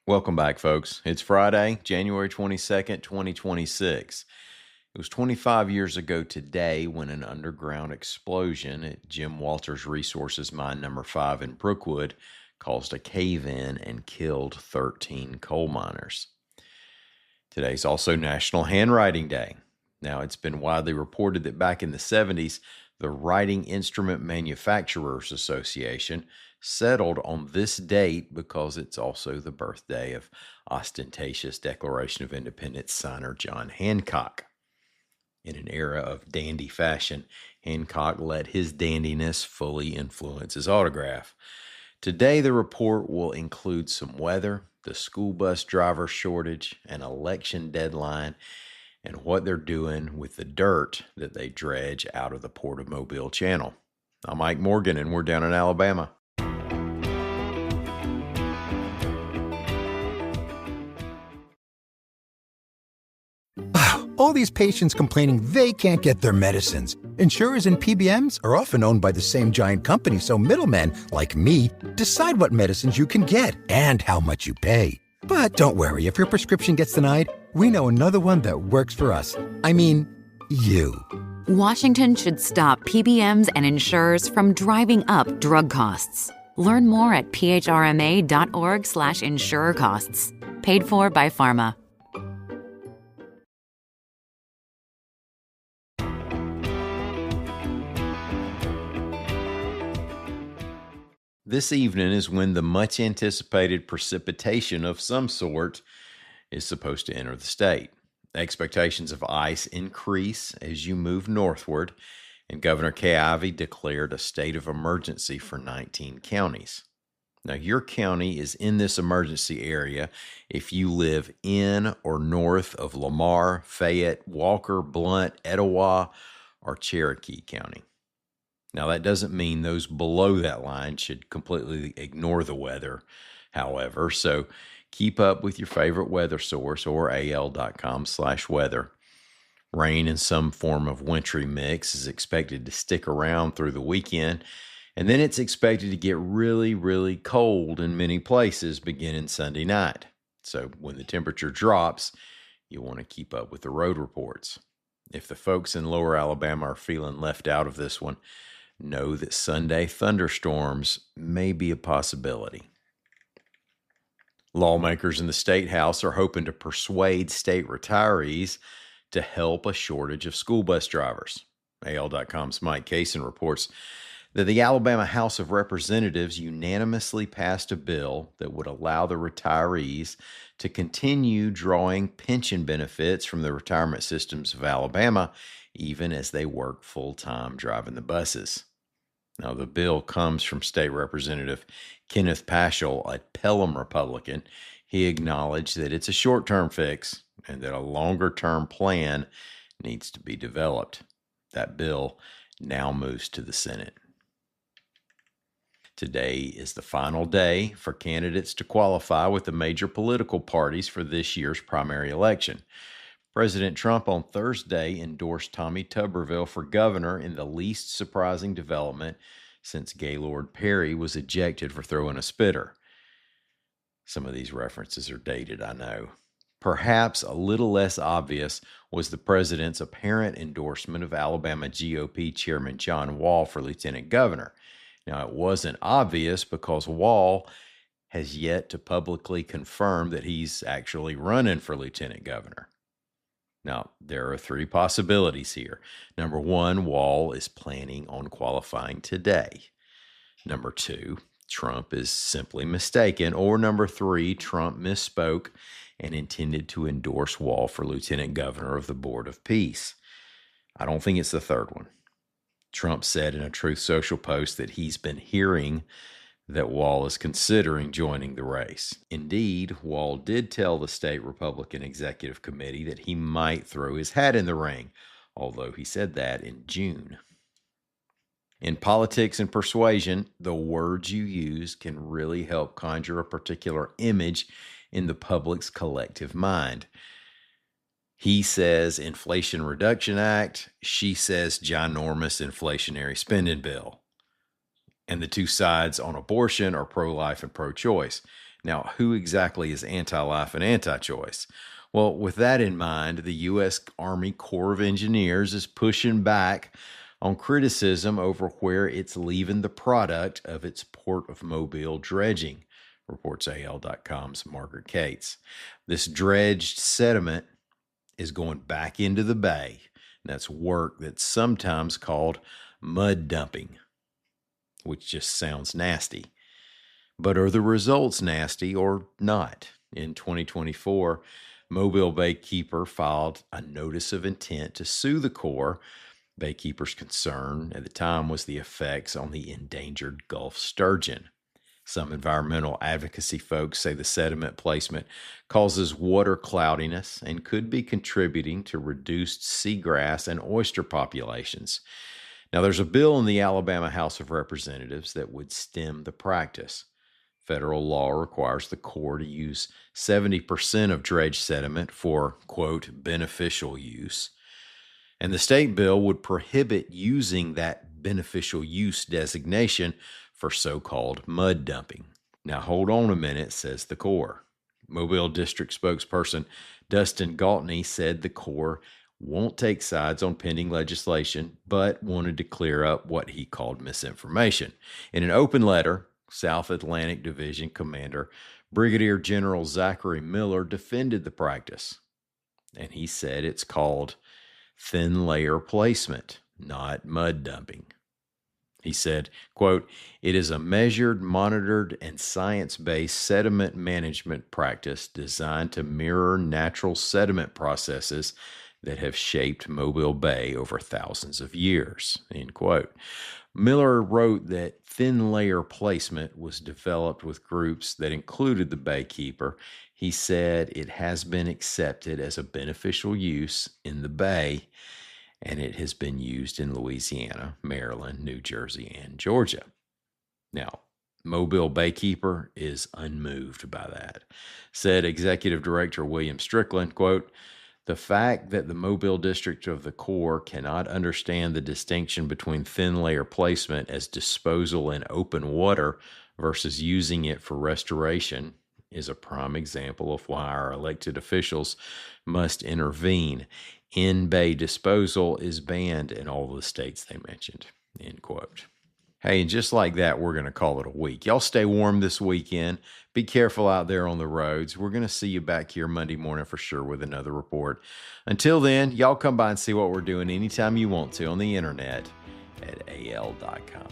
Welcome back, folks. It's Friday, January 22nd, 2026. It was 25 years ago today when an underground explosion at Jim Walters Resources Mine Number 5 in Brookwood caused a cave-in and killed 13 coal miners. Today's also National Handwriting Day. Now, it's been widely reported that back in the 70s, the Writing Instrument Manufacturers Association settled on this date because it's also the birthday of ostentatious Declaration of Independence signer John Hancock. In an era of dandy fashion, Hancock let his dandiness fully influence his autograph. Today, the report will include some weather, the school bus driver shortage, an election deadline, and what they're doing with the dirt that they dredge out of the Port of Mobile Channel. I'm Mike Morgan, and we're down in Alabama. All these patients complaining they can't get their medicines. Insurers and PBMs are often owned by the same giant company, so middlemen, like me, decide what medicines you can get and how much you pay. But don't worry, if your prescription gets denied, we know another one that works for us. I mean, you. Washington should stop PBMs and insurers from driving up drug costs. Learn more at phrma.org/insurer costs. Paid for by Pharma. This evening is when the much anticipated precipitation of some sort is supposed to enter the state. Expectations of ice increase as you move northward, and Governor Kay Ivey declared a state of emergency for 19 counties. Now, your county is in this emergency area if you live in or north of Lamar, Fayette, Walker, Blount, Etowah, or Cherokee County. Now, that doesn't mean those below that line should completely ignore the weather, however, so keep up with your favorite weather source or al.com/weather. Rain in some form of wintry mix is expected to stick around through the weekend, and then it's expected to get really, really cold in many places beginning Sunday night. So when the temperature drops, you want to keep up with the road reports. If the folks in lower Alabama are feeling left out of this one, know that Sunday thunderstorms may be a possibility. Lawmakers in the State House are hoping to persuade state retirees to help a shortage of school bus drivers. AL.com's Mike Cason reports that the Alabama House of Representatives unanimously passed a bill that would allow the retirees to continue drawing pension benefits from the retirement systems of Alabama, even as they work full-time driving the buses. Now, the bill comes from State Representative Kenneth Paschal, a Pelham Republican. He acknowledged that it's a short-term fix and that a longer-term plan needs to be developed. That bill now moves to the Senate. Today is the final day for candidates to qualify with the major political parties for this year's primary election. President Trump on Thursday endorsed Tommy Tuberville for governor in the least surprising development since Gaylord Perry was ejected for throwing a spitter. Some of these references are dated, I know. Perhaps a little less obvious was the president's apparent endorsement of Alabama GOP Chairman John Wall for lieutenant governor. Now, it wasn't obvious because Wall has yet to publicly confirm that he's actually running for lieutenant governor. Now, there are three possibilities here. Number one, Wall is planning on qualifying today. Number two, Trump is simply mistaken. Or number three, Trump misspoke and intended to endorse Wall for lieutenant governor of the Board of Peace. I don't think it's the third one. Trump said in a Truth Social post that he's been hearing that Wall is considering joining the race. Indeed, Wall did tell the state Republican Executive Committee that he might throw his hat in the ring, although he said that in June. In politics and persuasion, the words you use can really help conjure a particular image in the public's collective mind. He says Inflation Reduction Act. She says ginormous inflationary spending bill. And the two sides on abortion are pro-life and pro-choice. Now, who exactly is anti-life and anti-choice? Well, with that in mind, the U.S. Army Corps of Engineers is pushing back on criticism over where it's leaving the product of its Port of Mobile dredging, reports AL.com's Margaret Cates. This dredged sediment is going back into the bay, and that's work that's sometimes called mud dumping, which just sounds nasty. But are the results nasty or not? In 2024, Mobile Baykeeper filed a notice of intent to sue the Corps. Baykeeper's concern at the time was the effects on the endangered Gulf sturgeon. Some environmental advocacy folks say the sediment placement causes water cloudiness and could be contributing to reduced seagrass and oyster populations. Now, there's a bill in the Alabama House of Representatives that would stem the practice. Federal law requires the Corps to use 70% of dredged sediment for, quote, beneficial use. And the state bill would prohibit using that beneficial use designation for so-called mud dumping. Now, hold on a minute, says the Corps. Mobile District spokesperson Dustin Galtney said the Corps won't take sides on pending legislation, but wanted to clear up what he called misinformation. In an open letter, South Atlantic Division Commander Brigadier General Zachary Miller defended the practice, and he said it's called thin layer placement, not mud dumping. He said, quote, "It is a measured, monitored, and science-based sediment management practice designed to mirror natural sediment processes that have shaped Mobile Bay over thousands of years," end quote. Miller wrote that thin layer placement was developed with groups that included the Baykeeper. He said it has been accepted as a beneficial use in the Bay, and it has been used in Louisiana, Maryland, New Jersey, and Georgia. Now, Mobile Baykeeper is unmoved by that. Said Executive Director William Strickland, quote, "The fact that the Mobile District of the Corps cannot understand the distinction between thin layer placement as disposal in open water versus using it for restoration is a prime example of why our elected officials must intervene. In-bay disposal is banned in all the states they mentioned," end quote. Hey, and just like that, we're going to call it a week. Y'all stay warm this weekend. Be careful out there on the roads. We're going to see you back here Monday morning for sure with another report. Until then, y'all come by and see what we're doing anytime you want to on the internet at al.com.